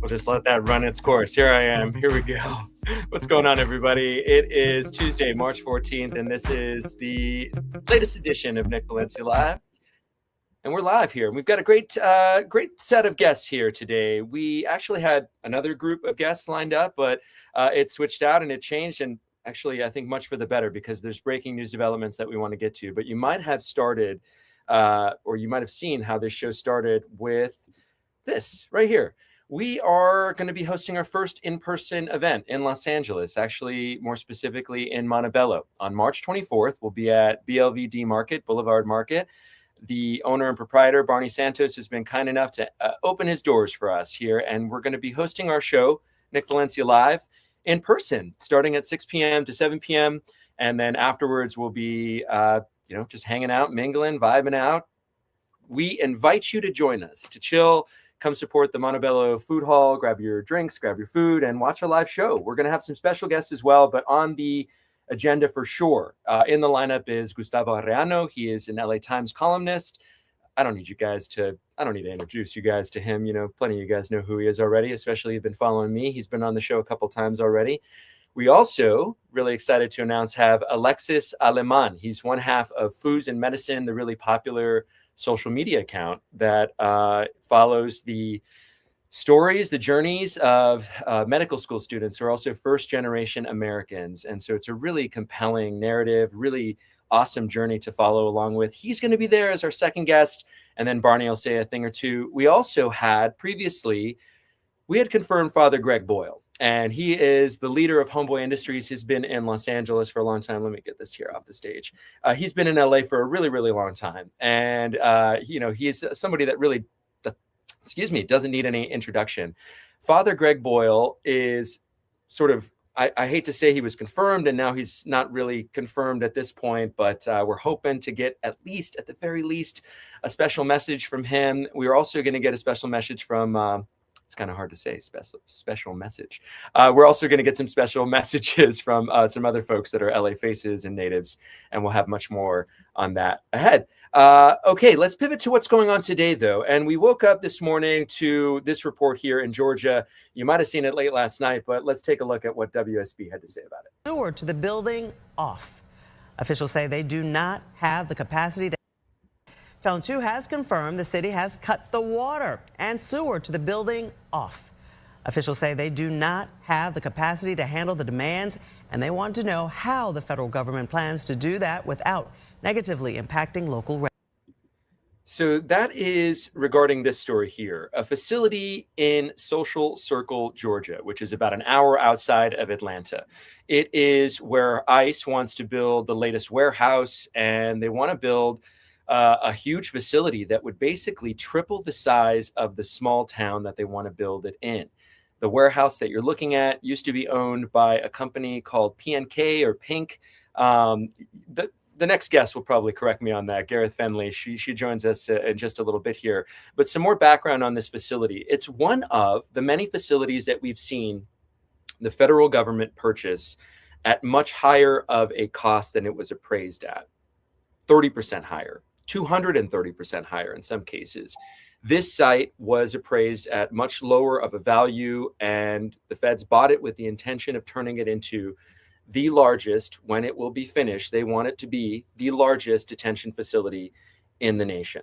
Just let that run its course. Here I am. Here we go. What's going on, everybody? It is Tuesday, March 14th, and this is the latest edition of Nick Valencia Live. And we're live here. We've got a great set of guests here today. We actually had another group of guests lined up, but it switched out and it changed. And actually, I think much for the better, because there's breaking news developments that we want to get to. But you might have started, or you might have seen how this show started with this right here. We are going to be hosting our first in-person event in Los Angeles, actually more specifically in Montebello. On March 24th, we'll be at BLVD Market, Boulevard Market. The owner and proprietor, Barney Santos, has been kind enough to open his doors for us here, and we're going to be hosting our show, Nick Valencia Live, in person, starting at 6 p.m. to 7 p.m., and then afterwards we'll be just hanging out, mingling, vibing out. We invite you to join us, to chill. Come support the Montebello Food Hall, grab your drinks, grab your food, and watch a live show. We're going to have some special guests as well, but on the agenda for sure, in the lineup is Gustavo Arellano. He is an LA Times columnist. I don't need to introduce you guys to him. Plenty of you guys know who he is already, especially if you've been following me. He's been on the show a couple times already. We also, really excited to announce, have Alexis Aleman. He's one half of Foods and Medicine, the really popular social media account that follows the stories, the journeys of medical school students who are also first-generation Americans. And so it's a really compelling narrative, really awesome journey to follow along with. He's going to be there as our second guest, and then Barney will say a thing or two. We also had previously, we had confirmed Father Greg Boyle, and he is the leader of Homeboy Industries. He's been in Los Angeles for a long time. Let me get this here off the stage. He's been in LA for a really, really long time. And, he's somebody that really, doesn't need any introduction. Father Greg Boyle is sort of, I hate to say he was confirmed, and now he's not really confirmed at this point, but we're hoping to get at the very least, a special message from him. We're also going to get a special message from, it's kind of hard to say, special message. We're also going to get some special messages from some other folks that are LA faces and natives, and we'll have much more on that ahead. Okay, let's pivot to what's going on today, though. And we woke up this morning to this report here in Georgia. You might have seen it late last night, but let's take a look at what WSB had to say about it. Sewer to the building off. Officials say they do not have the capacity to. Channel 2 has confirmed the city has cut the water and sewer to the building off. Officials say they do not have the capacity to handle the demands, and they want to know how the federal government plans to do that without negatively impacting local residents. So that is regarding this story here. A facility in Social Circle, Georgia, which is about an hour outside of Atlanta. It is where ICE wants to build the latest warehouse, and they want to build a huge facility that would basically triple the size of the small town that they want to build it in. The warehouse that you're looking at used to be owned by a company called PNK or Pink. The next guest will probably correct me on that, Gareth Fenley. She joins us in just a little bit here. But some more background on this facility. It's one of the many facilities that we've seen the federal government purchase at much higher of a cost than it was appraised at. 30% higher. 230% higher in some cases. This site was appraised at much lower of a value, and the feds bought it with the intention of turning it into the largest, when it will be finished, they want it to be the largest detention facility in the nation.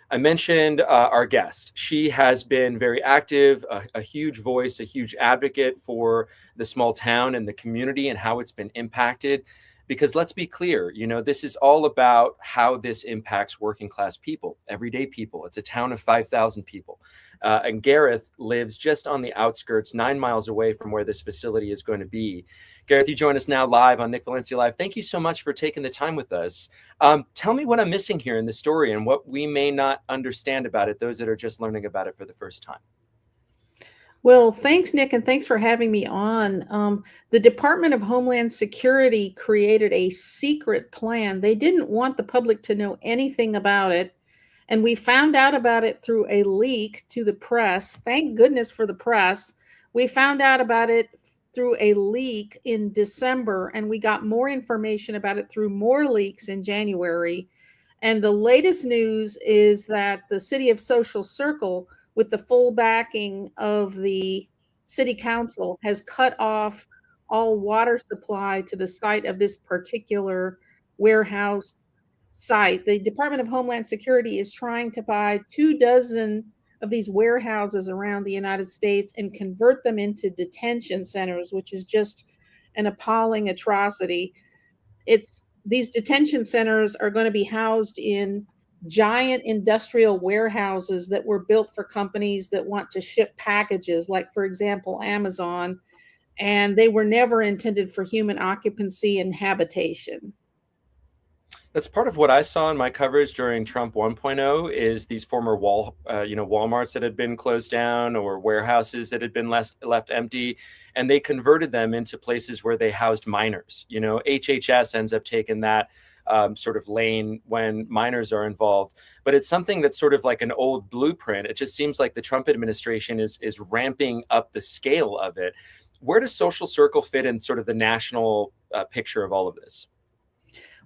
I mentioned our guest. She has been very active, a huge voice, a huge advocate for the small town and the community and how it's been impacted. Because let's be clear, this is all about how this impacts working class people, everyday people. It's a town of 5,000 people. And Gareth lives just on the outskirts, 9 miles away from where this facility is going to be. Gareth, you join us now live on Nick Valencia Live. Thank you so much for taking the time with us. Tell me what I'm missing here in the story and what we may not understand about it, those that are just learning about it for the first time. Well, thanks, Nick, and thanks for having me on. The Department of Homeland Security created a secret plan. They didn't want the public to know anything about it. And we found out about it through a leak to the press. Thank goodness for the press. We found out about it through a leak in December, and we got more information about it through more leaks in January. And the latest news is that the city of Social Circle, with the full backing of the city council, has cut off all water supply to the site of this particular warehouse site. The Department of Homeland Security is trying to buy 24 of these warehouses around the United States and convert them into detention centers, which is just an appalling atrocity. These detention centers are going to be housed in giant industrial warehouses that were built for companies that want to ship packages, like, for example, Amazon, and they were never intended for human occupancy and habitation. That's part of what I saw in my coverage during Trump 1.0 is these former Walmarts that had been closed down or warehouses that had been left empty, and they converted them into places where they housed minors. HHS ends up taking that sort of lane when minors are involved, but it's something that's sort of like an old blueprint. It just seems like the Trump administration is ramping up the scale of it. Where does Social Circle fit in sort of the national picture of all of this?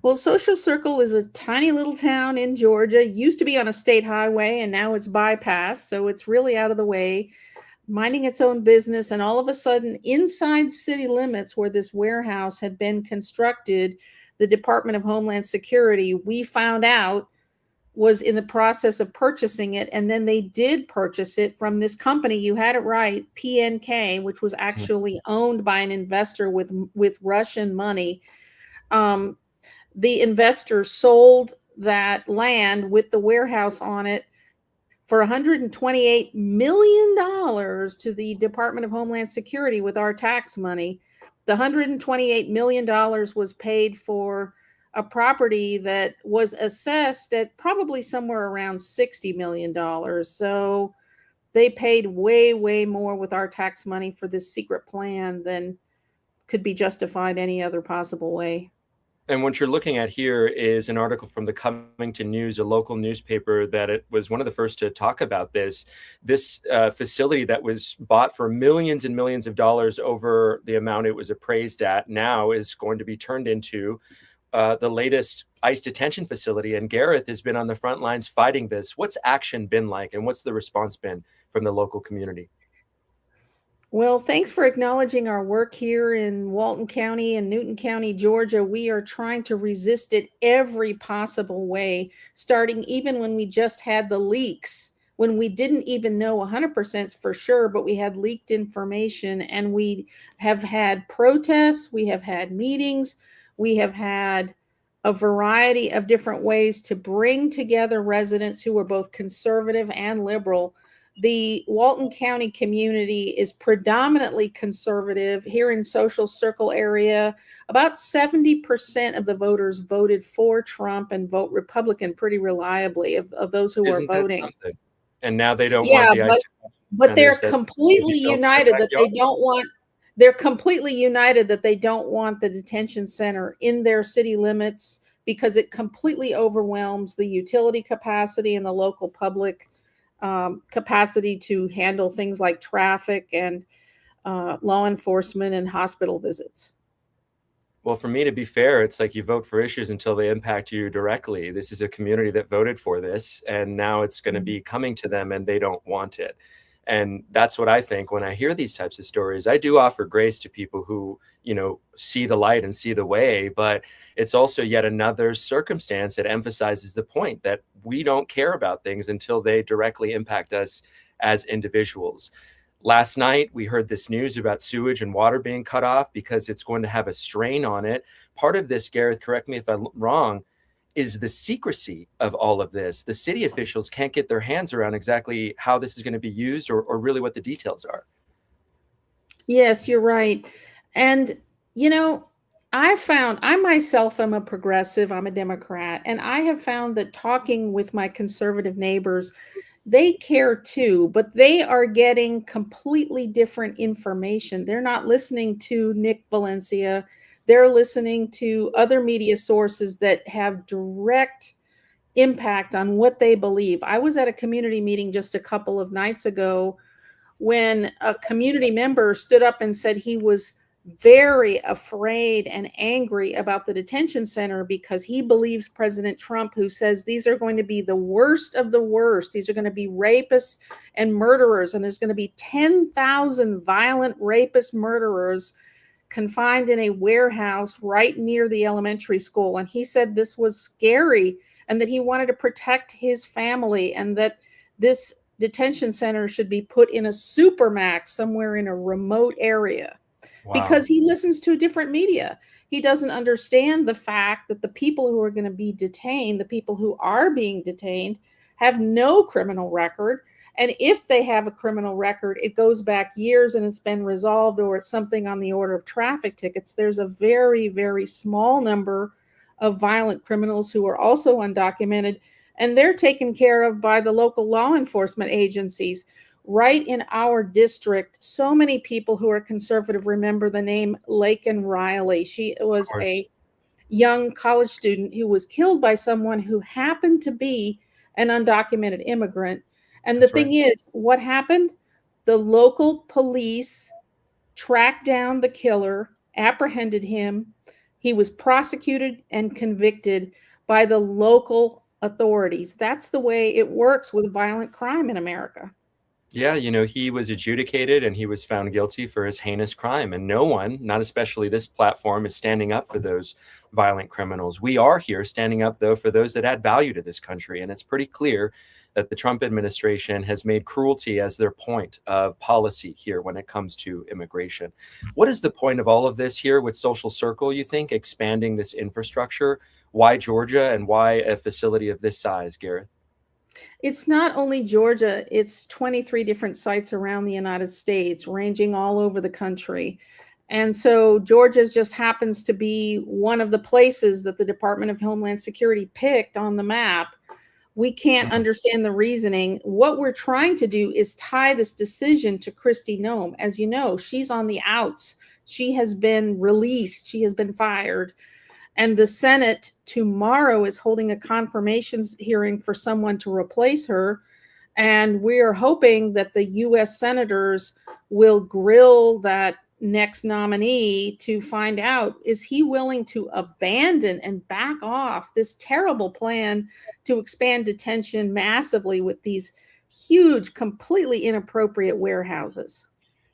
Well, Social Circle is a tiny little town in Georgia, used to be on a state highway, and now it's bypassed. So it's really out of the way, minding its own business. And all of a sudden, inside city limits where this warehouse had been constructed, the Department of Homeland Security, we found out, was in the process of purchasing it. And then they did purchase it from this company. You had it right, PNK, which was actually owned by an investor with Russian money. The investor sold that land with the warehouse on it for $128 million to the Department of Homeland Security with our tax money. The $128 million was paid for a property that was assessed at probably somewhere around $60 million. So they paid way, way more with our tax money for this secret plan than could be justified any other possible way. And what you're looking at here is an article from the Covington News, a local newspaper that it was one of the first to talk about this facility that was bought for millions and millions of dollars over the amount it was appraised at, now is going to be turned into the latest ICE detention facility. And Gareth has been on the front lines fighting this. What's action been like, and what's the response been from the local community? Well, thanks for acknowledging our work here in Walton County and Newton County, Georgia. We are trying to resist it every possible way, starting even when we just had the leaks, when we didn't even know 100% for sure, but we had leaked information. And we have had protests, we have had meetings, we have had a variety of different ways to bring together residents who are both conservative and liberal. The Walton County community is predominantly conservative. Here in Social Circle area, about 70% of the voters voted for Trump and vote Republican pretty reliably of those who are voting. And now they don't want the ICE. But they're completely united that they don't want. They're completely united that they don't want the detention center in their city limits because it completely overwhelms the utility capacity and the local public capacity to handle things like traffic and law enforcement and hospital visits. Well, for me, to be fair, it's like you vote for issues until they impact you directly. This is a community that voted for this, and now it's going to be coming to them and they don't want it. And that's what I think when I hear these types of stories. I do offer grace to people who, see the light and see the way, but it's also yet another circumstance that emphasizes the point that we don't care about things until they directly impact us as individuals. Last night, we heard this news about sewage and water being cut off because it's going to have a strain on it. Part of this, Gareth, correct me if I'm wrong, is the secrecy of all of this. The city officials can't get their hands around exactly how this is going to be used or really what the details are. Yes, you're right. And, you know, I myself am a progressive, I'm a Democrat, and I have found that talking with my conservative neighbors, they care too, but they are getting completely different information. They're not listening to Nick Valencia. They're listening to other media sources that have direct impact on what they believe. I was at a community meeting just a couple of nights ago when a community member stood up and said he was very afraid and angry about the detention center because he believes President Trump, who says these are going to be the worst of the worst, these are going to be rapists and murderers, and there's going to be 10,000 violent rapist murderers confined in a warehouse right near the elementary school. And he said this was scary and that he wanted to protect his family, and that this detention center should be put in a supermax somewhere in a remote area. Wow. Because he listens to different media. He doesn't understand the fact that the people who are going to be detained, the people who are being detained, have no criminal record. And if they have a criminal record, it goes back years and it's been resolved, or it's something on the order of traffic tickets. There's a very, very small number of violent criminals who are also undocumented, and they're taken care of by the local law enforcement agencies. Right in our district, so many people who are conservative remember the name Laken Riley. She was a young college student who was killed by someone who happened to be an undocumented immigrant. And the thing is, what happened? The local police tracked down the killer, apprehended him. He was prosecuted and convicted by the local authorities. That's the way it works with violent crime in America. Yeah, you know, he was adjudicated and he was found guilty for his heinous crime. And no one, not especially this platform, is standing up for those violent criminals. We are here standing up, though, for those that add value to this country. And it's pretty clear that the Trump administration has made cruelty as their point of policy here when it comes to immigration. What is the point of all of this here with Social Circle, you think, expanding this infrastructure? Why Georgia, and why a facility of this size, Gareth? It's not only Georgia, it's 23 different sites around the United States, ranging all over the country. And so Georgia just happens to be one of the places that the Department of Homeland Security picked on the map. We can't understand the reasoning. What we're trying to do is tie this decision to Kristi Noem. As you know, she's on the outs. She has been released. She has been fired. And the Senate tomorrow is holding a confirmations hearing for someone to replace her. And we are hoping that the U.S. senators will grill that next nominee to find out, is he willing to abandon and back off this terrible plan to expand detention massively with these huge, completely inappropriate warehouses?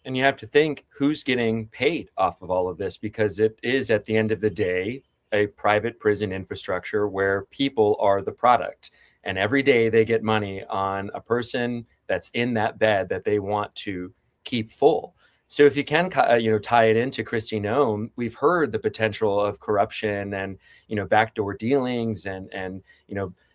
And you have to think, who's getting paid off of all of this? Because it is, at the end of the day, a private prison infrastructure where people are the product. And every day they get money on a person that's in that bed that they want to keep full. So if you can, tie it into Kristi Noem, we've heard the potential of corruption and, backdoor dealings and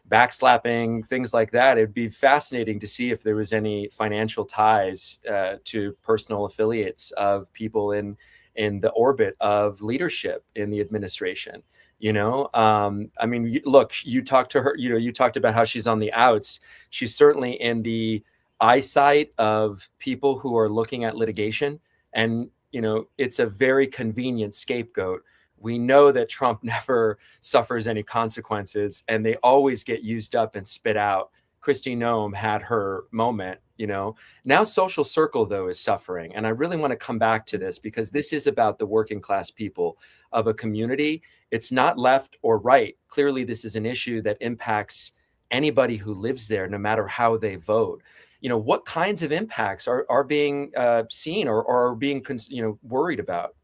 backslapping, things like that. It'd be fascinating to see if there was any financial ties to personal affiliates of people in the orbit of leadership in the administration. Look, you talked to her, you talked about how she's on the outs. She's certainly in the eyesight of people who are looking at litigation. And, it's a very convenient scapegoat. We know that Trump never suffers any consequences, and they always get used up and spit out. Kristi Noem had her moment, Now Social Circle, though, is suffering. And I really want to come back to this because this is about the working class people of a community. It's not left or right. Clearly, this is an issue that impacts anybody who lives there, no matter how they vote. What kinds of impacts are being seen or are being worried about?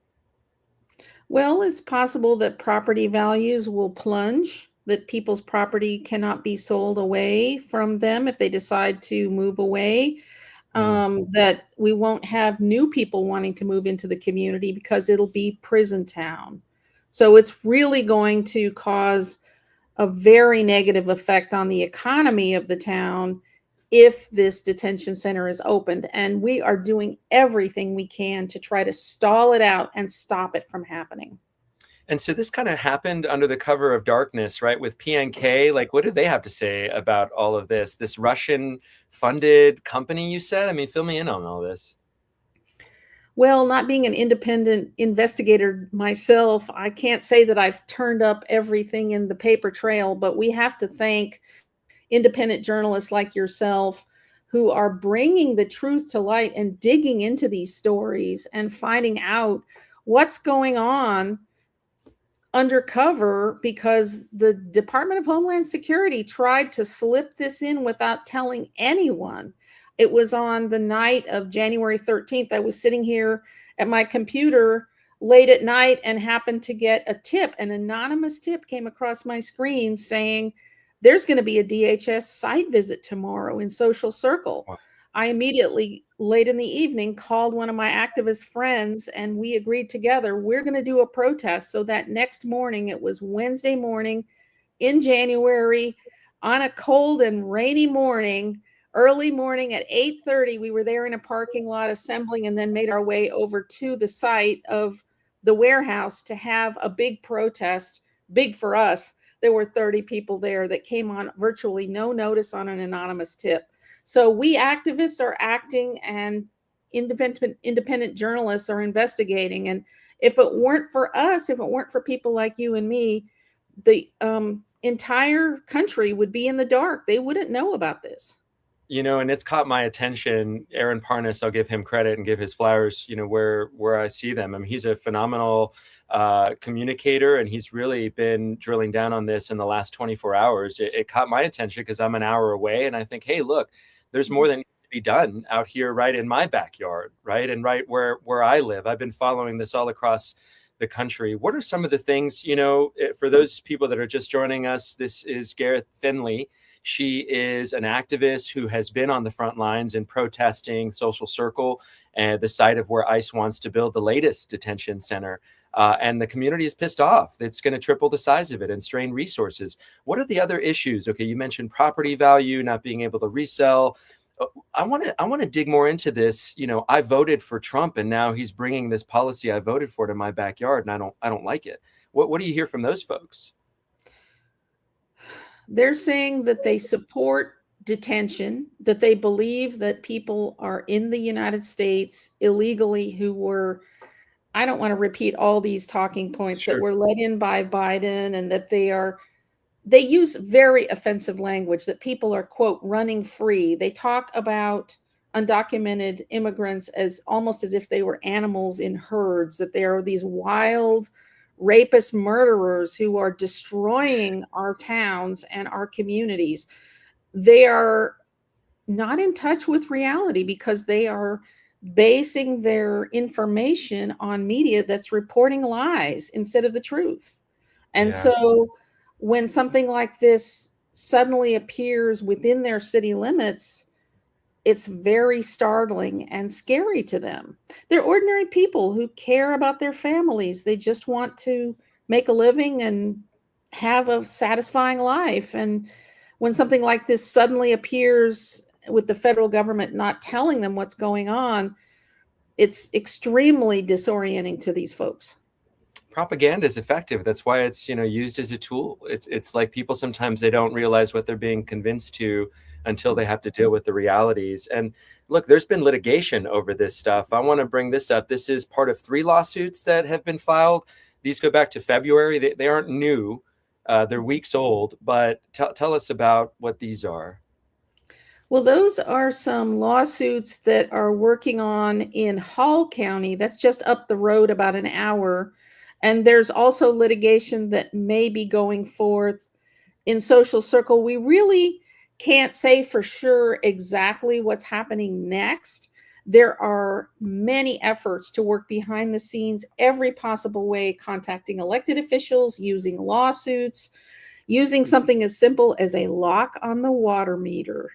Well, it's possible that property values will plunge, that people's property cannot be sold away from them if they decide to move away. that we won't have new people wanting to move into the community because it'll be prison town. So it's really going to cause a very negative effect on the economy of the town if this detention center is opened. And we are doing everything we can to try to stall it out and stop it from happening. And so this kind of happened under the cover of darkness, right? With PNK, like what did they have to say about all of this? This Russian funded company, you said? I mean, fill me in on all this. Well, not being an independent investigator myself, I can't say that I've turned up everything in the paper trail, but we have to thank independent journalists like yourself who are bringing the truth to light and digging into these stories and finding out what's going on undercover, because the Department of Homeland Security tried to slip this in without telling anyone. It was on the night of January 13th. I was sitting here at my computer late at night and happened to get a tip. An anonymous tip came across my screen saying, there's going to be a DHS site visit tomorrow in Social Circle. Wow. I immediately, late in the evening, called one of my activist friends and we agreed together, we're going to do a protest. So that next morning, it was Wednesday morning in January on a cold and rainy morning, early morning at 8:30, we were there in a parking lot assembling and then made our way over to the site of the warehouse to have a big protest. Big for us. There were 30 people there that came on virtually no notice on an anonymous tip. So we activists are acting and independent journalists are investigating. And if it weren't for us, if it weren't for people like you and me, the entire country would be in the dark. They wouldn't know about this. You know, and it's caught my attention. Aaron Parnas, I'll give him credit and give his flowers, you know, where I see them. I mean, he's a phenomenal communicator, and he's really been drilling down on this in the last 24 hours. It caught my attention because I'm an hour away, and I think, hey, look, there's more that needs to be done out here right in my backyard, right? And right where I live. I've been following this all across the country. What are some of the things, you know, for those people that are just joining us, this is Gareth Finley. She is an activist who has been on the front lines in protesting Social Circle, the site of where ICE wants to build the latest detention center. And the community is pissed off. It's going to triple the size of it and strain resources. What are the other issues? Okay, you mentioned property value, not being able to resell. I want to dig more into this. You know, I voted for Trump, and now he's bringing this policy I voted for to my backyard, and I don't like it. What do you hear from those folks? They're saying that they support detention, that they believe that people are in the United States illegally who were, I don't want to repeat all these talking points, Sure. that were let in by Biden, and that they use very offensive language, that people are, quote, running free. They talk about undocumented immigrants as almost as if they were animals in herds, that they are these wild rapist murderers who are destroying our towns and our communities. They are not in touch with reality because they are basing their information on media that's reporting lies instead of the truth. And Yeah. so when something like this suddenly appears within their city limits, it's very startling and scary to them. They're ordinary people who care about their families. They just want to make a living and have a satisfying life. And when something like this suddenly appears with the federal government not telling them what's going on, it's extremely disorienting to these folks. Propaganda is effective. That's why it's, you know, used as a tool. It's like people sometimes they don't realize what they're being convinced to until they have to deal with the realities. And look, there's been litigation over this stuff. I want to bring this up. This is part of 3 lawsuits that have been filed. These go back to February. They aren't new. They're weeks old. But tell us about what these are. Well, those are some lawsuits that are working on in Hall County. That's just up the road about an hour. And there's also litigation that may be going forth in Social Circle. We really can't say for sure exactly what's happening next. There are many efforts to work behind the scenes, every possible way, contacting elected officials, using lawsuits, using something as simple as a lock on the water meter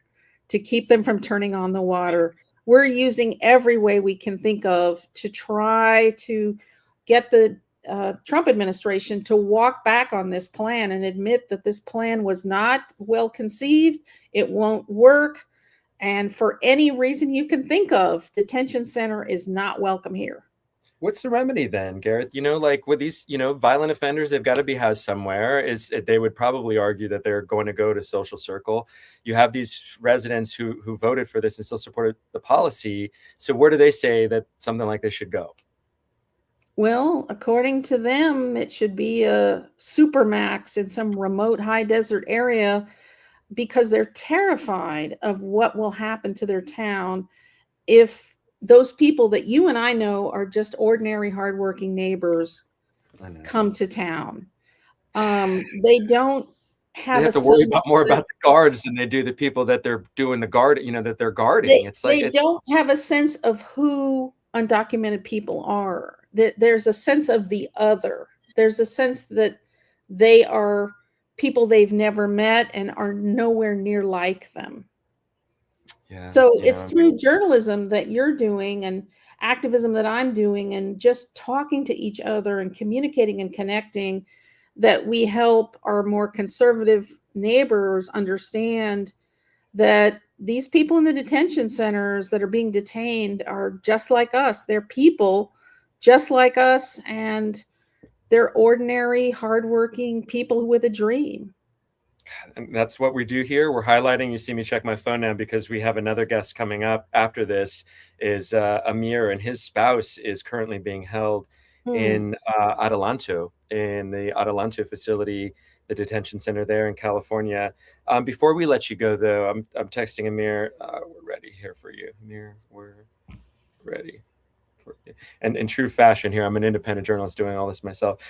to keep them from turning on the water. we're using every way we can think of to try to get the Trump administration to walk back on this plan and admit that this plan was not well conceived. It won't work. And for any reason you can think of, detention center is not welcome here. What's the remedy then, Gareth? Like with these, violent offenders, they've got to be housed somewhere. They would probably argue that they're going to go to social circle. You have these residents who voted for this and still supported the policy. So where do they say that something like this should go? Well, according to them, it should be a supermax in some remote high desert area because they're terrified of what will happen to their town if those people that you and I know are just ordinary, hardworking neighbors come to town. They don't have. They have to worry more about the guards than they do the people that they're doing the guard, that they're guarding. They don't have a sense of who undocumented people are. That there's a sense of the other. There's a sense that they are people they've never met and are nowhere near like them. Yeah, so it's through journalism that you're doing and activism that I'm doing and just talking to each other and communicating and connecting that we help our more conservative neighbors understand that these people in the detention centers that are being detained are just like us. They're people just like us, and they're ordinary, hardworking people with a dream. And that's what we do here. We're highlighting. You see me check my phone now because we have another guest coming up after this. Is Amir, and his spouse is currently being held in Adelanto, in the Adelanto facility, the detention center there in California. Before we let you go, though, I'm texting Amir. We're ready here for you, Amir. We're ready. And in true fashion here, I'm an independent journalist doing all this myself.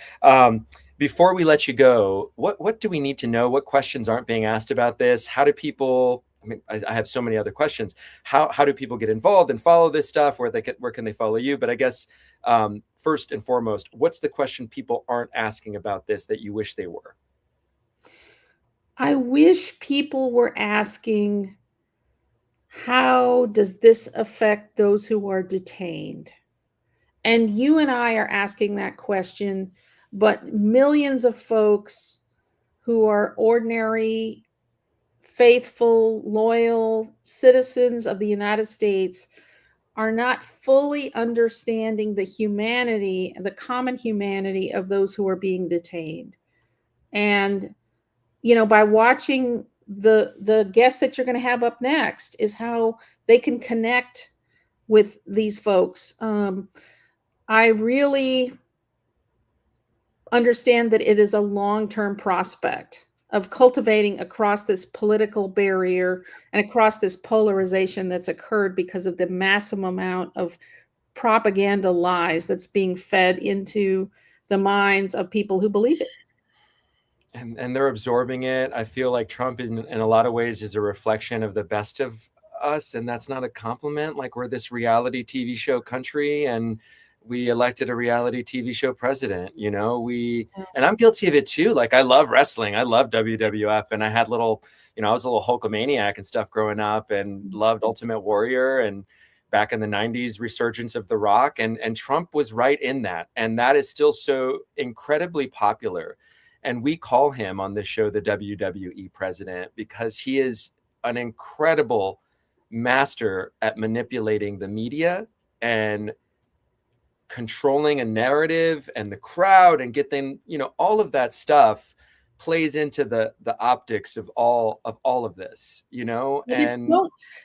Before we let you go, what do we need to know? What questions aren't being asked about this? How do people, I have so many other questions. How do people get involved and follow this stuff? Where can they follow you? But I guess first and foremost, what's the question people aren't asking about this that you wish they were? I wish people were asking, how does this affect those who are detained? And you and I are asking that question, but millions of folks who are ordinary, faithful, loyal citizens of the United States are not fully understanding the humanity, the common humanity of those who are being detained. And, by watching the guests that you're going to have up next is how they can connect with these folks. I really understand that it is a long-term prospect of cultivating across this political barrier and across this polarization that's occurred because of the massive amount of propaganda lies that's being fed into the minds of people who believe it. And they're absorbing it. I feel like Trump in a lot of ways is a reflection of the best of us, and that's not a compliment. Like, we're this reality TV show country, and we elected a reality TV show president, and I'm guilty of it too. Like, I love wrestling. I love WWF. And I had I was a little Hulkamaniac and stuff growing up and loved Ultimate Warrior. And back in the 90s, resurgence of The Rock. And Trump was right in that. And that is still so incredibly popular. And we call him on this show the WWE president because he is an incredible master at manipulating the media and controlling a narrative and the crowd and getting, all of that stuff plays into the optics of all of this, and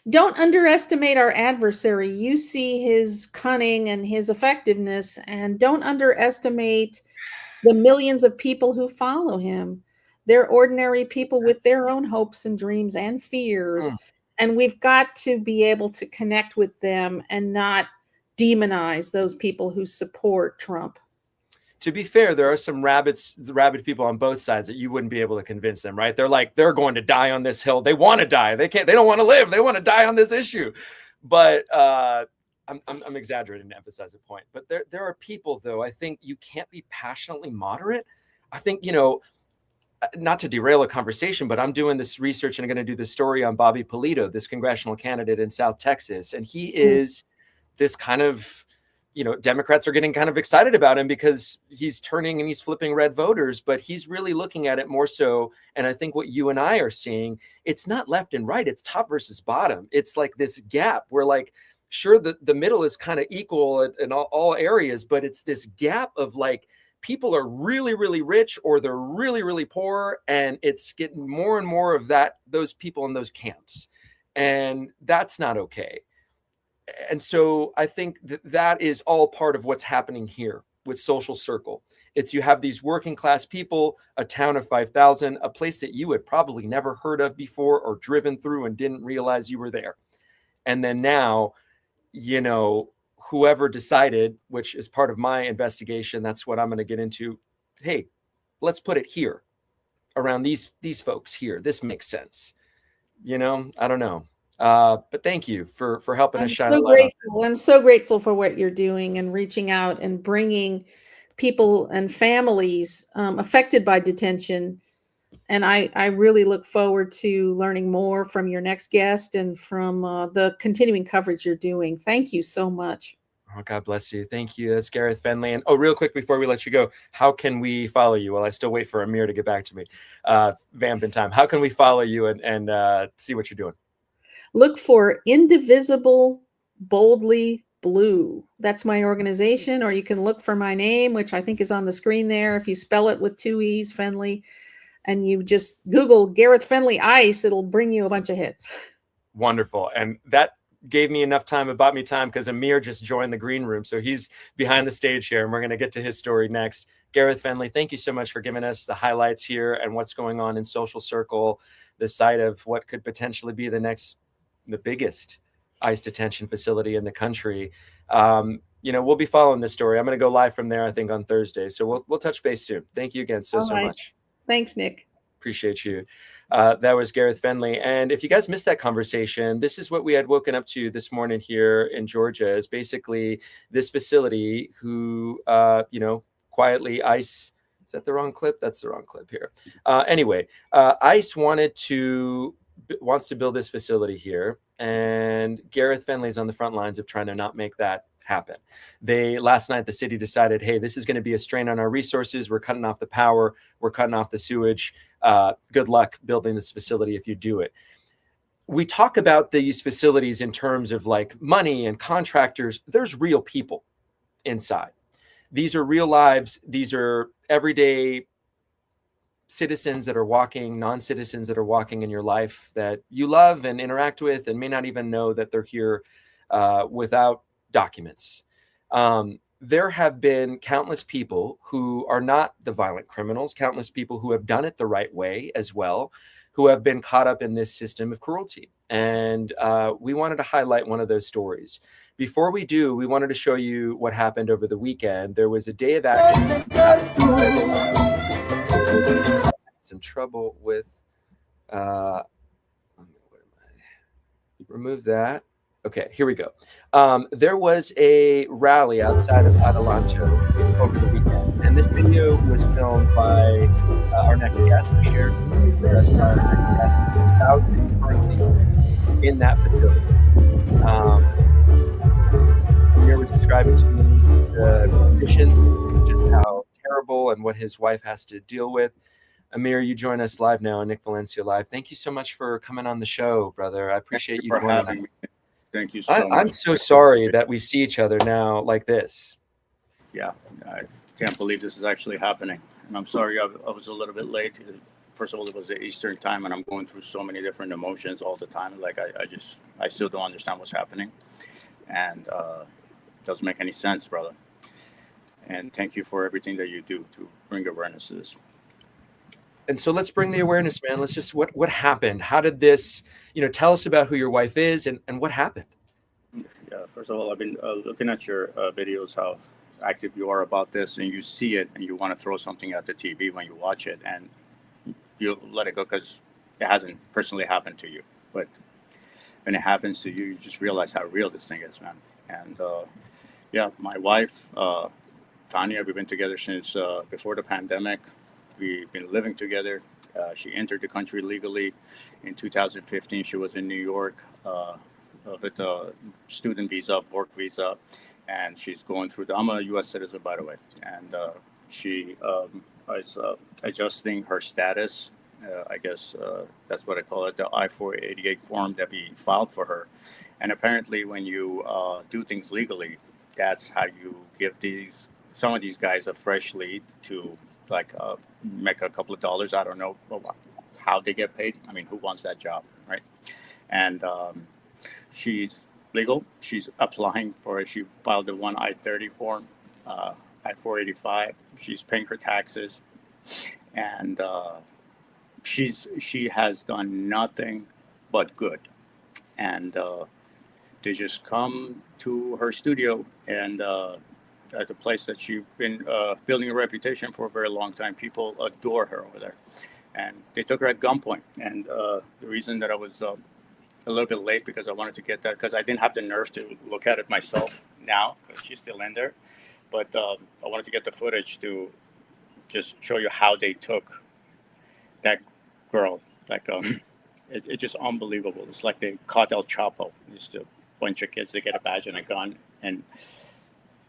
don't underestimate our adversary. You see his cunning and his effectiveness, and don't underestimate the millions of people who follow him. They're ordinary people with their own hopes and dreams and fears. And we've got to be able to connect with them and not demonize those people who support Trump. To be fair, there are some rabid people on both sides that you wouldn't be able to convince them, right? They're like, they're going to die on this hill. They want to die. They don't want to live. They want to die on this issue. But I'm exaggerating to emphasize a point. But there are people, though, I think you can't be passionately moderate. I think, not to derail a conversation, but I'm doing this research and I'm going to do this story on Bobby Polito, this congressional candidate in South Texas. And he is this kind of, Democrats are getting kind of excited about him because he's turning and he's flipping red voters, but he's really looking at it more so. And I think what you and I are seeing, it's not left and right, it's top versus bottom. It's like this gap where, like, sure, the middle is kind of equal in all areas, but it's this gap of, like, people are really, really rich or they're really, really poor. And it's getting more and more of those people in those camps. And that's not okay. And so I think that is all part of what's happening here with Social Circle. It's, you have these working class people, a town of 5,000, a place that you had probably never heard of before or driven through and didn't realize you were there. And then now, whoever decided, which is part of my investigation, that's what I'm going to get into. Hey, let's put it here around these folks here. This makes sense. I don't know. But thank you for helping us shine a light on. I'm so grateful for what you're doing and reaching out and bringing people and families affected by detention. And I really look forward to learning more from your next guest and from the continuing coverage you're doing. Thank you so much. Oh, God bless you. Thank you. That's Gareth Fenley. And real quick before we let you go, how can we follow you? Well, I still wait for Amir to get back to me. Vamp in time. How can we follow you and see what you're doing? Look for Indivisible Boldly Blue. That's my organization. Or you can look for my name, which I think is on the screen there. If you spell it with 2 E's, Fenley, and you just Google Gareth Fenley Ice, it'll bring you a bunch of hits. Wonderful. And that gave me enough time. It bought me time because Amir just joined the green room. So he's behind the stage here, and we're going to get to his story next. Gareth Fenley, thank you so much for giving us the highlights here and what's going on in Social Circle, the site of what could potentially be the biggest ICE detention facility in the country. We'll be following this story. I'm going to go live from there, I think, on Thursday. So we'll touch base soon. Thank you again so much. Thanks, Nick. Appreciate you. That was Gareth Fenley. And if you guys missed that conversation, this is what we had woken up to this morning here in Georgia, is basically this facility who, quietly ICE, is that the wrong clip? That's the wrong clip here. Anyway, ICE wants to build this facility here, and Gareth Fenley is on the front lines of trying to not make that happen. Last night, the city decided, hey, this is going to be a strain on our resources. We're cutting off the power. We're cutting off the sewage. Good luck building this facility if you do it. We talk about these facilities in terms of like money and contractors. There's real people inside. These are real lives. These are everyday citizens that are walking, non-citizens that are walking in your life that you love and interact with and may not even know that they're here without documents. There have been countless people who are not the violent criminals, countless people who have done it the right way as well, who have been caught up in this system of cruelty. And we wanted to highlight one of those stories. Before we do, we wanted to show you what happened over the weekend. There was a day of action. Some trouble with, remove that. Okay, here we go. There was a rally outside of Adelanto over the weekend, and this video was filmed by our next guest, shared with the rest of our next guest. His spouse is currently in that facility. Amir was describing to me the conditions, just how terrible and what his wife has to deal with. Amir, you join us live now on Nick Valencia Live. Thank you so much for coming on the show, brother. I appreciate you joining us. Thank you so much. I'm so sorry that we see each other now like this. Yeah, I can't believe this is actually happening. And I'm sorry I was a little bit late. First of all, it was the Eastern time, and I'm going through so many different emotions all the time. Like, I still don't understand what's happening. And it doesn't make any sense, brother. And thank you for everything that you do to bring awareness to this. And so let's bring the awareness, man. Let's just, what happened? How did this, tell us about who your wife is and what happened? Yeah, first of all, I've been looking at your videos, how active you are about this, and you see it and you want to throw something at the TV when you watch it, and you let it go because it hasn't personally happened to you. But when it happens to you, you just realize how real this thing is, man. And yeah, my wife, Tanya, we've been together since before the pandemic. we've been living together. She entered the country legally in 2015. She was in New York with a student visa, work visa, and she's going through I'm a U.S. citizen, by the way, and she is adjusting her status. I guess that's what I call it, the I-488 form that we filed for her. And apparently when you do things legally, that's how you give some of these guys a fresh lead to like make a couple of dollars. I don't know how they get paid. I mean, who wants that job, right? And she's legal. She's applying for it. She filed the one I-30 form, I-485. She's paying her taxes. And she has done nothing but good. And they just come to her studio and at the place that she's been building a reputation for a very long time. People adore her over there. And they took her at gunpoint. And the reason that I was a little bit late, because I wanted to get that, because I didn't have the nerve to look at it myself now, because she's still in there. But I wanted to get the footage to just show you how they took that girl. Like, it's just unbelievable. It's like they caught El Chapo. Just a bunch of kids that get a badge and a gun. And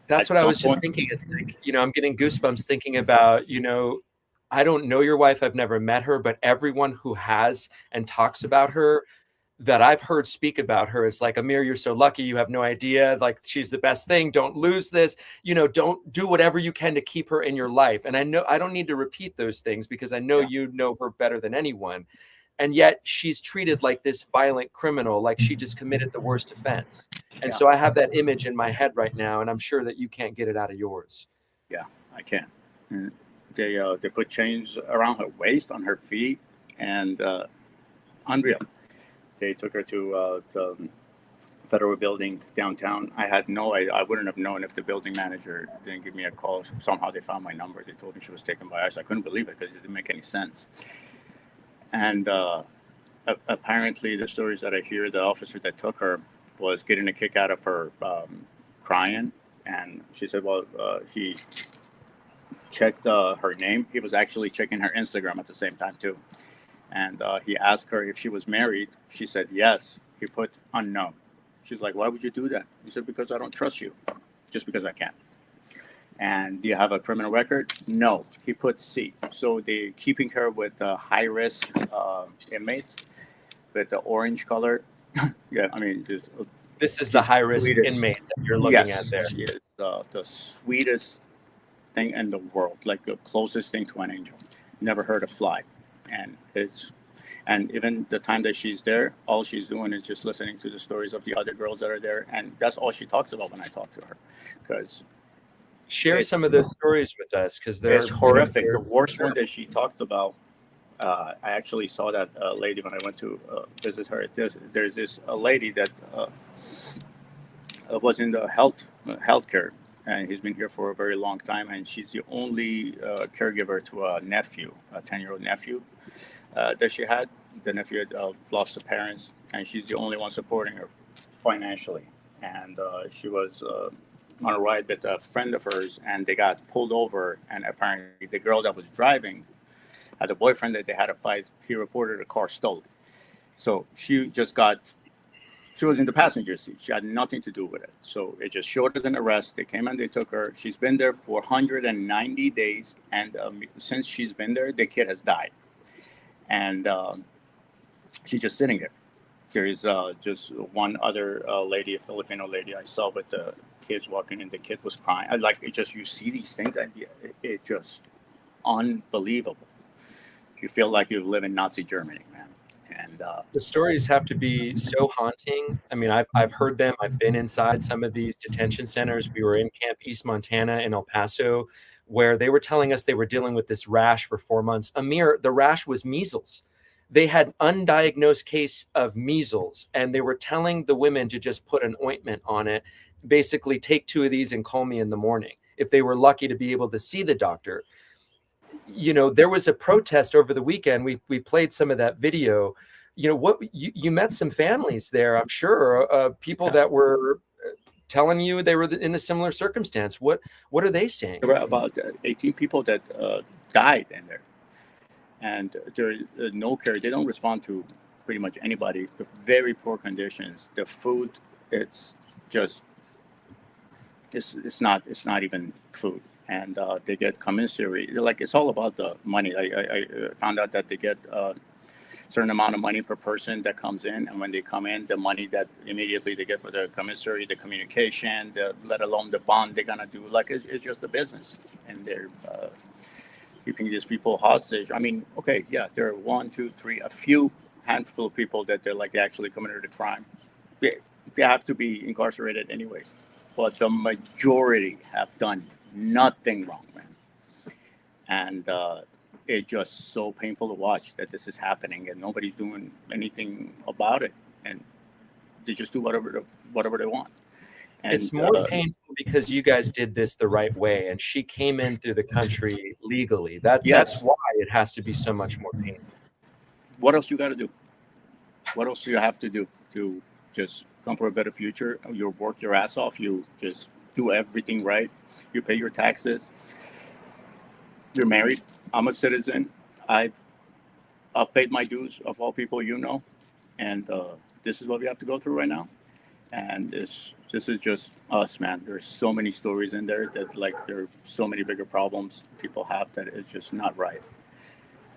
that's what I was just thinking. It's like, I'm getting goosebumps thinking about, I don't know your wife. I've never met her, but everyone who has and talks about her that I've heard speak about her, it's like, Amir, you're so lucky. You have no idea. Like, she's the best thing. Don't lose this. Don't do whatever you can to keep her in your life. And I know I don't need to repeat those things because I know you know her better than anyone. And yet she's treated like this violent criminal, like she just committed the worst offense. And so I have that image in my head right now, and I'm sure that you can't get it out of yours. Yeah, I can. And they put chains around her waist, on her feet, and unreal. They took her to the federal building downtown. I wouldn't have known if the building manager didn't give me a call. Somehow they found my number. They told me she was taken by ICE. I couldn't believe it because it didn't make any sense. And apparently the stories that I hear, the officer that took her was getting a kick out of her crying. And she said, well, he checked her name. He was actually checking her Instagram at the same time too. And he asked her if she was married. She said yes. He put unknown. She's like, why would you do that? He said, because I don't trust you, just because I can. And do you have a criminal record? No. He put C. So they're keeping her with high-risk inmates with the orange color. Yeah, I mean, this is the high-risk inmate that you're looking at there. She is the sweetest thing in the world, like the closest thing to an angel. Never heard a fly. And even the time that she's there, all she's doing is just listening to the stories of the other girls that are there. And that's all she talks about when I talk to her. Because share some of those stories with us, because they're horrific. The worst one that she talked about, I actually saw that lady when I went to visit her. There's this lady that was in the healthcare, and he's been here for a very long time. And she's the only caregiver to a nephew, a 10-year-old nephew that she had. The nephew had lost the parents, and she's the only one supporting her financially. And she was on a ride with a friend of hers, and they got pulled over. And apparently the girl that was driving had a boyfriend that they had a fight. He reported a car stolen. So she was in the passenger seat. She had nothing to do with it. So it just showed as an arrest. They came and they took her. She's been there for 190 days. And since she's been there, the kid has died. And she's just sitting there. There is just one other lady, a Filipino lady I saw with the kids walking in. The kid was crying. You see these things, and it's just unbelievable. You feel like you live in Nazi Germany, man. And the stories have to be so haunting. I mean, I've heard them. I've been inside some of these detention centers. We were in Camp East Montana in El Paso, where they were telling us they were dealing with this rash for 4 months. Amir, the rash was measles. They had undiagnosed case of measles, and they were telling the women to just put an ointment on it, basically take 2 of these and call me in the morning, if they were lucky to be able to see the doctor. There was a protest over the weekend. We played some of that video. You met some families there, I'm sure, people that were telling you they were in a similar circumstance. What are they saying? There were about 18 people that died in there. and there no care. They don't respond to pretty much anybody. The very poor conditions. The food, it's just it's not even food, and they get commissary. Like it's all about the money. I found out that they get certain amount of money per person that comes in, and when they come in, the money that immediately they get for the commissary, the communication, let alone the bond they're gonna do, like it's just a business, and they're keeping these people hostage. I mean, okay, yeah, there are one, two, three, a few handful of people that they're like they actually committed a crime. They have to be incarcerated anyways, but the majority have done nothing wrong, man, and it's just so painful to watch that this is happening and nobody's doing anything about it, and they just do whatever they want. And It's more painful because you guys did this the right way, and she came in through the country legally. That's yes, why it has to be so much more painful. what else you got to do? What else do you have to do to just come for a better future? You work your ass off. You just do everything right. You pay your taxes. You're married. I'm a citizen. I've paid my dues of all people you know, and this is what we have to go through right now. And this is just us, man. There's so many stories in there that like there are so many bigger problems people have that it's just not right.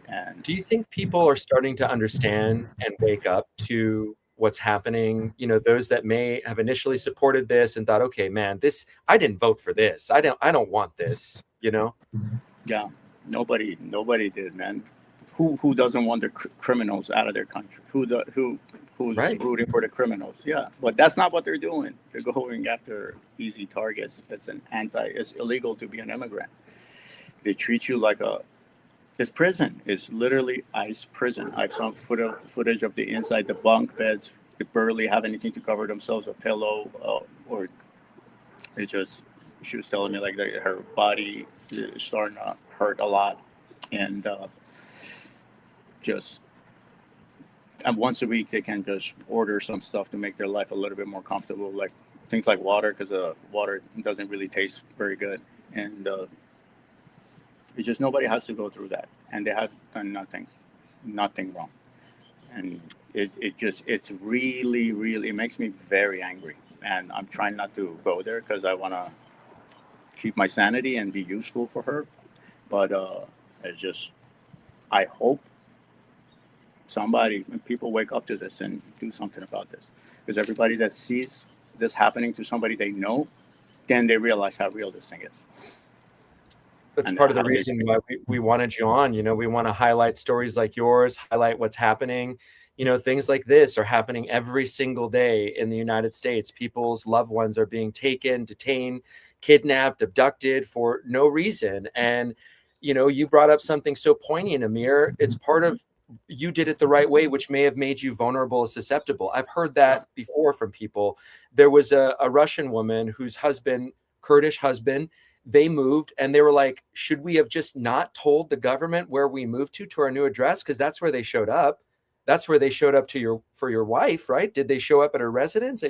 And Do you think people are starting to understand and wake up to what's happening? You know, those that may have initially supported this and thought, okay, man, I didn't vote for this. I don't want this, you know? yeah, nobody did, man. Who doesn't want the criminals out of their country? Who's Right. rooting for the criminals? Yeah, but that's not what they're doing. They're going after easy targets. It's illegal to be an immigrant. They treat you like this prison is literally ICE prison. I've saw footage of the inside, the bunk beds. They barely have anything to cover themselves, a pillow, or it just. She was telling me like that her body is starting to hurt a lot, and and once a week they can just order some stuff to make their life a little bit more comfortable, like things like water, because water doesn't really taste very good, and it's just nobody has to go through that, and they have done nothing wrong, and it's really it makes me very angry, and I'm trying not to go there because I want to keep my sanity and be useful for her, but I hope people wake up to this and do something about this, because everybody that sees this happening to somebody they know, then they realize how real this thing is. That's And part of the how they- reason why we wanted you on. You know, we want to highlight stories like yours, highlight what's happening. You know, things like this are happening every single day in the United States. People's loved ones are being taken, detained, kidnapped, abducted for no reason. And, you know, you brought up something so poignant, Amir. It's part of you did it the right way, which may have made you vulnerable and susceptible. I've heard that before from people. There was a Russian woman whose Kurdish husband, they moved and they were like, should we have just not told the government where we moved to our new address? Because that's where they showed up. That's where they showed up for your wife, right? Did they show up at your residence?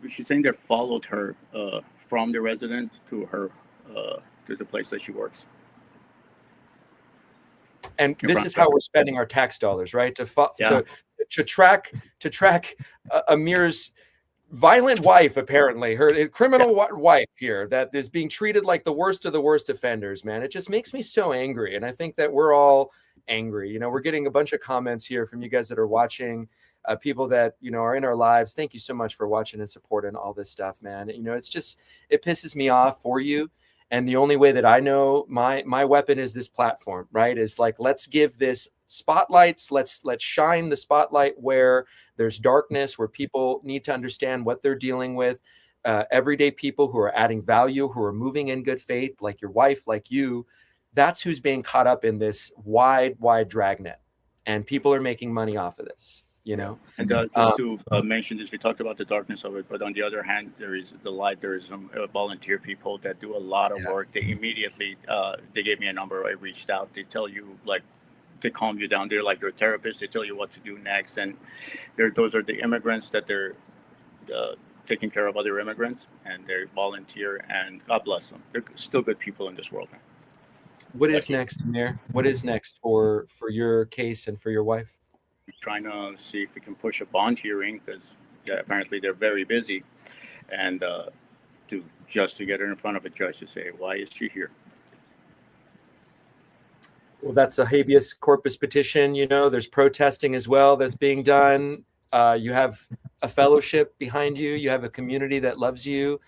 She's saying they followed her from the residence to her to the place that she works. And this is how we're spending our tax dollars, right? To track Amir's violent wife, apparently her criminal wife here, that is being treated like the worst of the worst offenders. Man, it just makes me so angry, and I think that we're all angry. You know, we're getting a bunch of comments here from you guys that are watching, people that, you know, are in our lives. Thank you so much for watching and supporting all this stuff, man. You know, it pisses me off for you. And the only way that I know my weapon is this platform, right? Is like, let's give this spotlights. Let's shine the spotlight where there's darkness, where people need to understand what they're dealing with. Everyday people who are adding value, who are moving in good faith, like your wife, like you. That's who's being caught up in this wide dragnet, and people are making money off of this. You know, and just to mention this, we talked about the darkness of it, but on the other hand, there is the light. There is some volunteer people that do a lot of work. They immediately they gave me a number. I reached out. They tell you, like, they calm you down. They're like your therapist. They tell you what to do next, and those are the immigrants that they're taking care of other immigrants, and they volunteer. And God bless them. They're still good people in this world, man. What is next, Amir? What is next for your case and for your wife? Trying to see if we can push a bond hearing because apparently they're very busy, and to get her in front of a judge to say why is she here. Well, that's a habeas corpus petition. You know, there's protesting as well that's being done. You have a fellowship behind you. You have a community that loves you.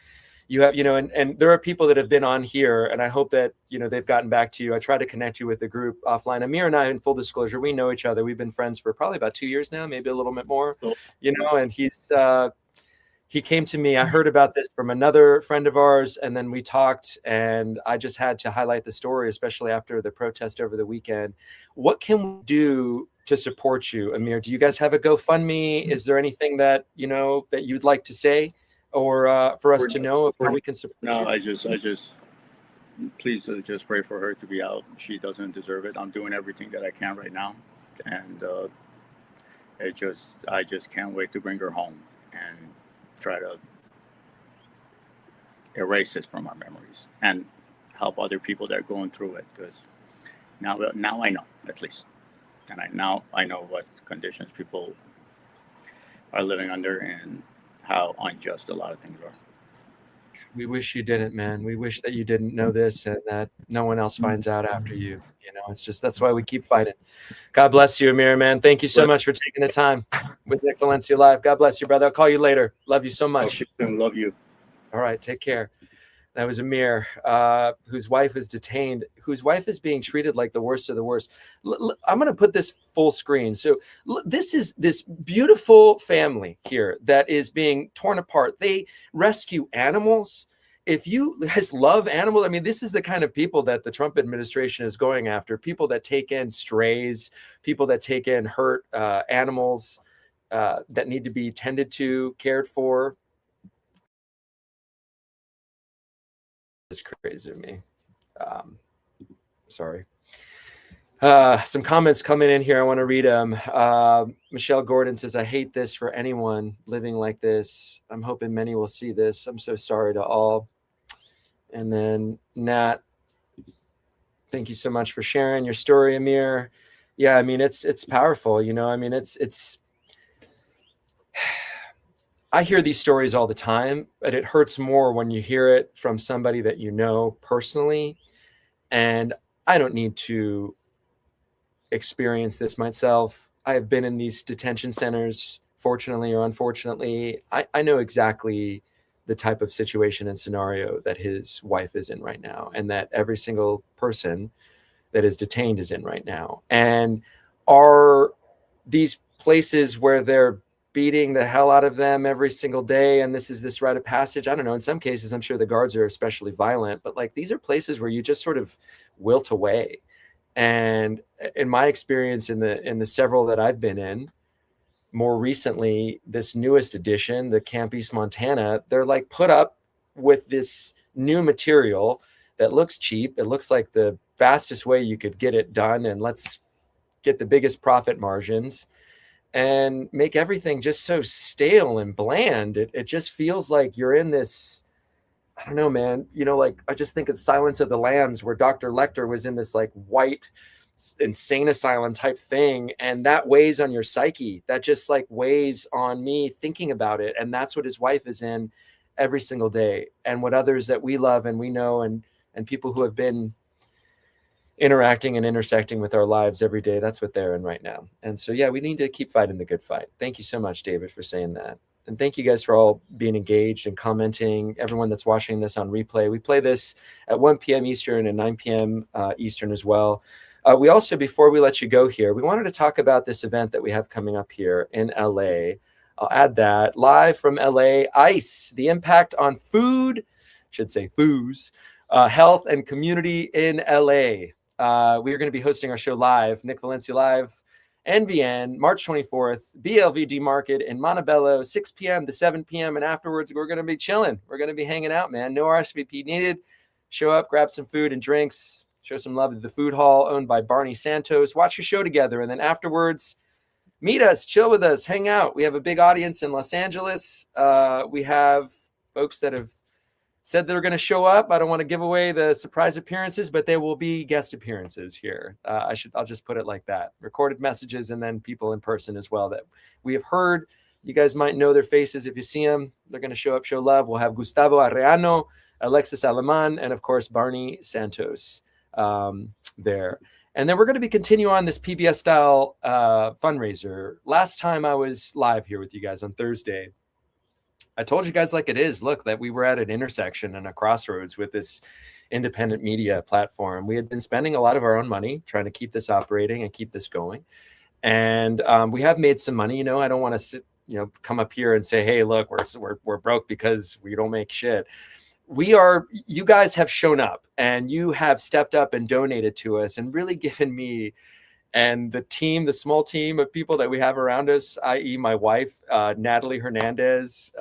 You have, you know, and there are people that have been on here, and I hope that, you know, they've gotten back to you. I try to connect you with the group offline. Amir and I, in full disclosure, we know each other. We've been friends for probably about 2 years now, maybe a little bit more, you know, and he came to me. I heard about this from another friend of ours, and then we talked, and I just had to highlight the story, especially after the protest over the weekend. What can we do to support you, Amir? Do you guys have a GoFundMe? Is there anything that, you know, that you'd like to say, or for us to know of how we can support you? No, I just please just pray for her to be out. She doesn't deserve it. I'm doing everything that I can right now, and I just can't wait to bring her home and try to erase it from our memories and help other people that are going through it, because now I know, at least, and I know what conditions people are living under and how unjust a lot of things are. We wish you didn't, man. We wish that you didn't know this and that no one else finds out after you. You know, it's just, that's why we keep fighting. God bless you, Amir, man. Thank you so much for taking the time with Nick Valencia Live. God bless you, brother. I'll call you later. Love you so much. Love you. All right, take care. That was Amir, whose wife is detained, whose wife is being treated like the worst of the worst. I'm going to put this full screen. So this is this beautiful family here that is being torn apart. They rescue animals. If you guys love animals, I mean, this is the kind of people that the Trump administration is going after. People that take in strays, people that take in hurt animals that need to be tended to, cared for. It's crazy to me. Sorry. Some comments coming in here. I want to read them. Michelle Gordon says, I hate this for anyone living like this. I'm hoping many will see this. I'm so sorry to all. And then Nat, thank you so much for sharing your story, Amir. Yeah, I mean, it's powerful, you know. I mean, it's I hear these stories all the time, but it hurts more when you hear it from somebody that you know personally. And I don't need to experience this myself. I have been in these detention centers, fortunately or unfortunately. I know exactly the type of situation and scenario that his wife is in right now, and that every single person that is detained is in right now. And are these places where they're beating the hell out of them every single day, and this is this rite of passage? I don't know. In some cases, I'm sure the guards are especially violent, but like, these are places where you just sort of wilt away. And in my experience, in the several that I've been in, more recently, this newest edition, the Camp East Montana, they're like put up with this new material that looks cheap. It looks like the fastest way you could get it done, and let's get the biggest profit margins and make everything just so stale and bland. It just feels like you're in this, I don't know, man, you know, like, I just think of Silence of the Lambs, where Dr. Lecter was in this like white insane asylum type thing, and that weighs on your psyche. That just like weighs on me thinking about it. And that's what his wife is in every single day, and what others that we love and we know, and people who have been interacting and intersecting with our lives every day, that's what they're in right now. And so, yeah, we need to keep fighting the good fight. Thank you so much, David, for saying that. And thank you guys for all being engaged and commenting. Everyone that's watching this on replay, we play this at 1 p.m. Eastern and 9 p.m. Eastern as well. We also, before we let you go here, we wanted to talk about this event that we have coming up here in LA. I'll add that. Live from LA, ICE, the impact on food, should say foods, health and community in LA. We are going to be hosting our show live, Nick Valencia Live, NVN, March 24th, BLVD Market in Montebello, 6 p.m. to 7 p.m. And afterwards, we're going to be chilling. We're going to be hanging out, man. No RSVP needed. Show up, grab some food and drinks, show some love to the food hall owned by Barney Santos. Watch your show together. And then afterwards, meet us, chill with us, hang out. We have a big audience in Los Angeles. We have folks that have said they're going to show up. I don't want to give away the surprise appearances, but there will be guest appearances here. I'll just put it like that. Recorded messages and then people in person as well that we have heard. You guys might know their faces if you see them. They're going to show up, show love. We'll have Gustavo Arreano, Alexis Aleman, and of course, Barney Santos there. And then we're going to be continue on this PBS style fundraiser. Last time I was live here with you guys on Thursday, I told you guys like it is. Look, that we were at an intersection and a crossroads with this independent media platform. We had been spending a lot of our own money trying to keep this operating and keep this going. And we have made some money. I don't want to sit, come up here and say, hey, look, we're broke because we don't make shit. You guys have shown up and you have stepped up and donated to us and really given me and the small team of people that we have around us, i.e. my wife, Natalie Hernandez,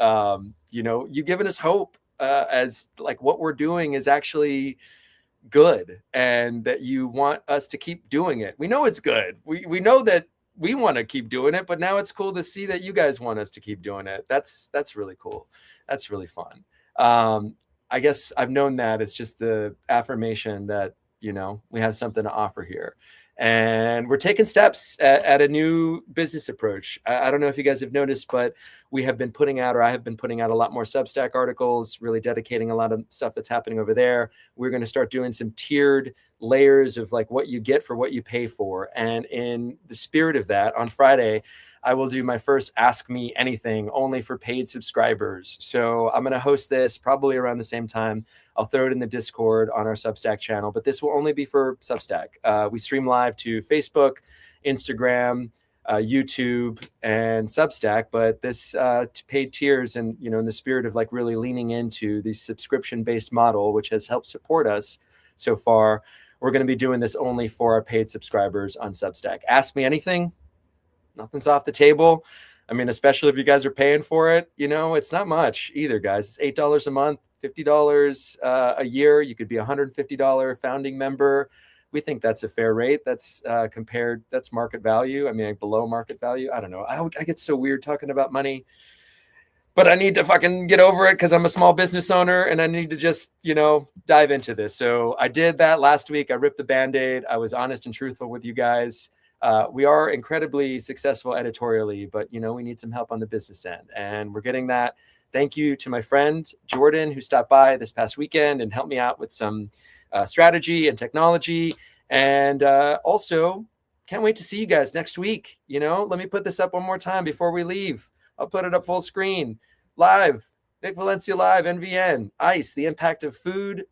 you've given us hope as like what we're doing is actually good and that you want us to keep doing it. We know it's good. We know that we want to keep doing it, but now it's cool to see that you guys want us to keep doing it. That's really cool. That's really fun. I guess I've known that it's just the affirmation that, we have something to offer here. And we're taking steps at a new business approach. I don't know if you guys have noticed, but I have been putting out a lot more Substack articles, really dedicating a lot of stuff that's happening over there. We're going to start doing some tiered layers of like what you get for what you pay for. And in the spirit of that, on Friday, I will do my first Ask Me Anything only for paid subscribers. So I'm going to host this probably around the same time. I'll throw it in the Discord on our Substack channel, but this will only be for Substack. We stream live to Facebook, Instagram, YouTube, and Substack, but this paid tiers and, in the spirit of like really leaning into the subscription-based model, which has helped support us so far, we're going to be doing this only for our paid subscribers on Substack. Ask Me Anything. Nothing's off the table. I mean, especially if you guys are paying for it, it's not much either, guys. It's $8 a month, $50 a year. You could be a $150 founding member. We think that's a fair rate. That's that's market value. I mean, like below market value. I don't know. I get so weird talking about money, but I need to fucking get over it because I'm a small business owner and I need to just, dive into this. So I did that last week. I ripped the Band-Aid. I was honest and truthful with you guys. We are incredibly successful editorially, but we need some help on the business end, and we're getting that. Thank you to my friend Jordan, who stopped by this past weekend and helped me out with some strategy and technology. And also, can't wait to see you guys next week. Let me put this up one more time before we leave. I'll put it up full screen, live. Nick Valencia live, NVN, ICE, the impact of food.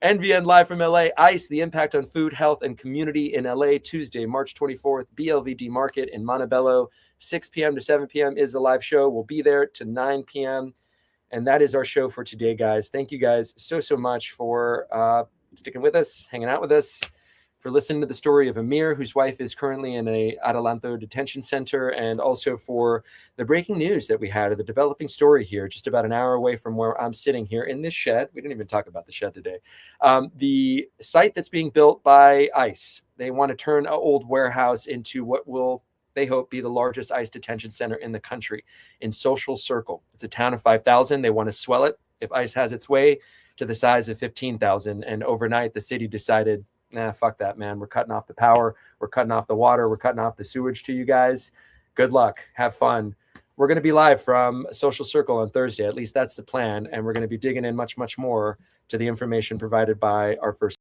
NVN live from LA, ICE, the impact on food, health, and community in LA, Tuesday, March 24th, BLVD Market in Montebello, 6 p.m. to 7 p.m. is the live show. We'll be there to 9 p.m. And that is our show for today, guys. Thank you guys so much for sticking with us, hanging out with us, for listening to the story of Amir, whose wife is currently in a Adelanto detention center, and also for the breaking news that we had of the developing story here, just about an hour away from where I'm sitting here in this shed. We didn't even talk about the shed today. The site that's being built by ICE, they want to turn an old warehouse into what will, they hope, be the largest ICE detention center in the country in Social Circle. It's a town of 5,000. They want to swell it, if ICE has its way, to the size of 15,000. And overnight, the city decided, nah, fuck that, man. We're cutting off the power. We're cutting off the water. We're cutting off the sewage to you guys. Good luck. Have fun. We're going to be live from Social Circle on Thursday. At least that's the plan. And we're going to be digging in much more to the information provided by our first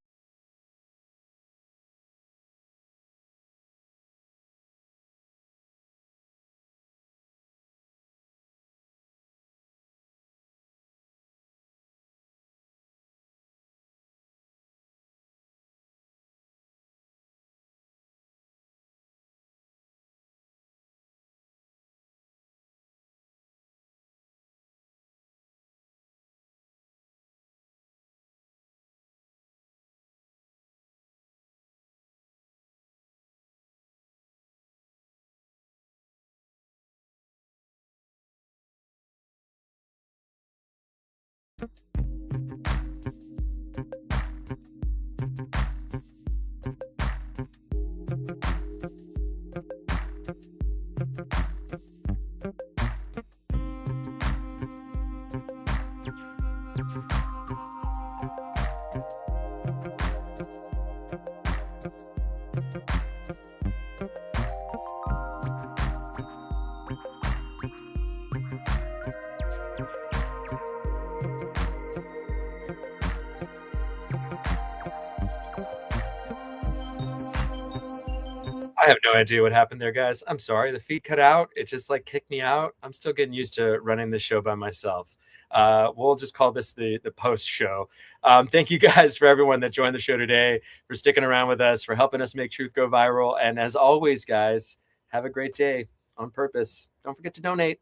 I have no idea what happened there, guys. I'm sorry. The feed cut out. It just like kicked me out. I'm still getting used to running this show by myself. We'll just call this the post show. Thank you guys for everyone that joined the show today, for sticking around with us, for helping us make truth go viral. And as always, guys, have a great day on purpose. Don't forget to donate,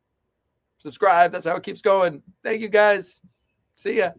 subscribe. That's how it keeps going. Thank you guys. See ya.